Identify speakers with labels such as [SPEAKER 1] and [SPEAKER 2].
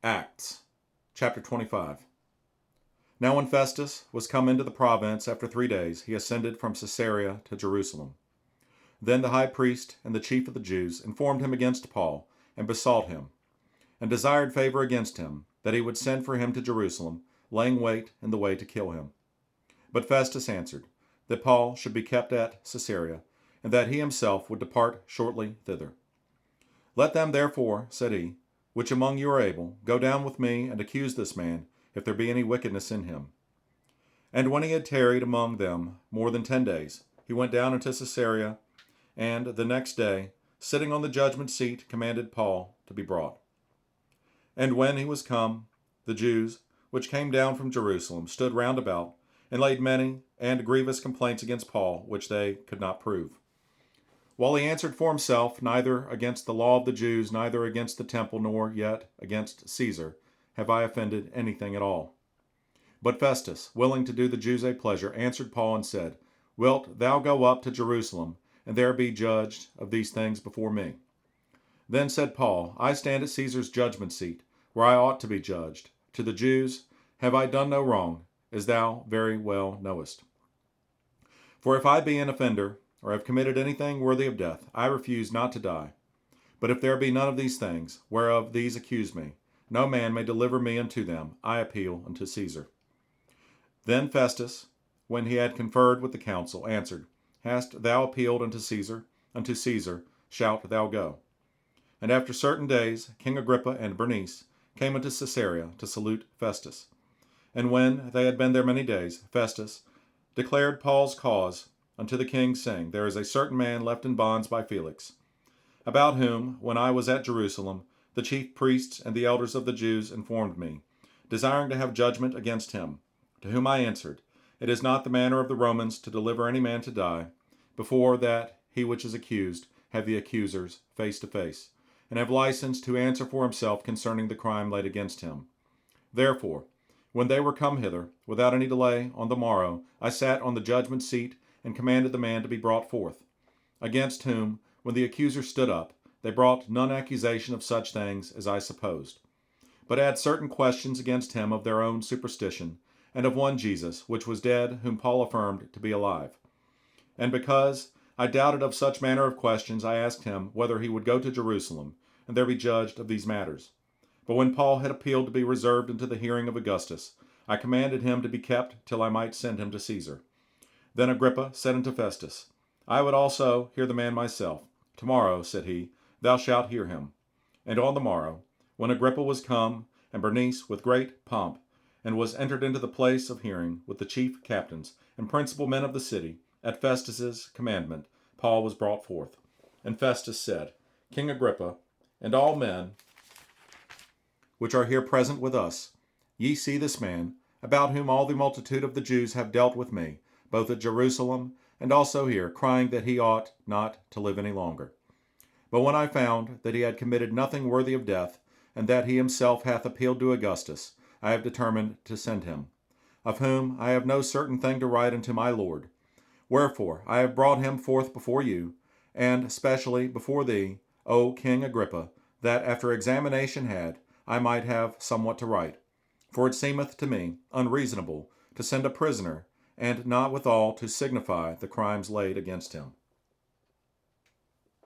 [SPEAKER 1] Acts, chapter 25. Now when Festus was come into the province after 3 days, he ascended from Caesarea to Jerusalem. Then the high priest and the chief of the Jews informed him against Paul, and besought him, and desired favor against him, that he would send for him to Jerusalem, laying wait in the way to kill him. But Festus answered, that Paul should be kept at Caesarea, and that he himself would depart shortly thither. Let them therefore, said he, which among you are able, go down with me and accuse this man, if there be any wickedness in him. And when he had tarried among them more than 10 days, he went down into Caesarea, and the next day, sitting on the judgment seat, commanded Paul to be brought. And when he was come, the Jews, which came down from Jerusalem, stood round about, and laid many and grievous complaints against Paul, which they could not prove. While he answered for himself, neither against the law of the Jews, neither against the temple, nor yet against Caesar, have I offended anything at all. But Festus, willing to do the Jews a pleasure, answered Paul and said, Wilt thou go up to Jerusalem, and there be judged of these things before me? Then said Paul, I stand at Caesar's judgment seat, where I ought to be judged. To the Jews have I done no wrong, as thou very well knowest. For if I be an offender, or have committed anything worthy of death, I refuse not to die. But if there be none of these things, whereof these accuse me, no man may deliver me unto them. I appeal unto Caesar. Then Festus, when he had conferred with the council, answered, Hast thou appealed unto Caesar? Unto Caesar shalt thou go. And after certain days, King Agrippa and Bernice came unto Caesarea to salute Festus. And when they had been there many days, Festus declared Paul's cause unto the king, saying, There is a certain man left in bonds by Felix, about whom, when I was at Jerusalem, the chief priests and the elders of the Jews informed me, desiring to have judgment against him. To whom I answered, It is not the manner of the Romans to deliver any man to die, before that he which is accused have the accusers face to face, and have license to answer for himself concerning the crime laid against him. Therefore, when they were come hither, without any delay, on the morrow, I sat on the judgment seat, and commanded the man to be brought forth, against whom, when the accusers stood up, they brought none accusation of such things as I supposed, but had certain questions against him of their own superstition, and of one Jesus, which was dead, whom Paul affirmed to be alive. And because I doubted of such manner of questions, I asked him whether he would go to Jerusalem, and there be judged of these matters. But when Paul had appealed to be reserved unto the hearing of Augustus, I commanded him to be kept till I might send him to Caesar. Then Agrippa said unto Festus, I would also hear the man myself. Tomorrow, said he, thou shalt hear him. And on the morrow, when Agrippa was come, and Bernice with great pomp, and was entered into the place of hearing with the chief captains and principal men of the city, at Festus's commandment, Paul was brought forth. And Festus said, King Agrippa, and all men which are here present with us, ye see this man, about whom all the multitude of the Jews have dealt with me, both at Jerusalem and also here, crying that he ought not to live any longer. But when I found that he had committed nothing worthy of death, and that he himself hath appealed to Augustus, I have determined to send him, of whom I have no certain thing to write unto my Lord. Wherefore I have brought him forth before you, and specially before thee, O King Agrippa, that after examination had, I might have somewhat to write. For it seemeth to me unreasonable to send a prisoner, and not withal to signify the crimes laid against him.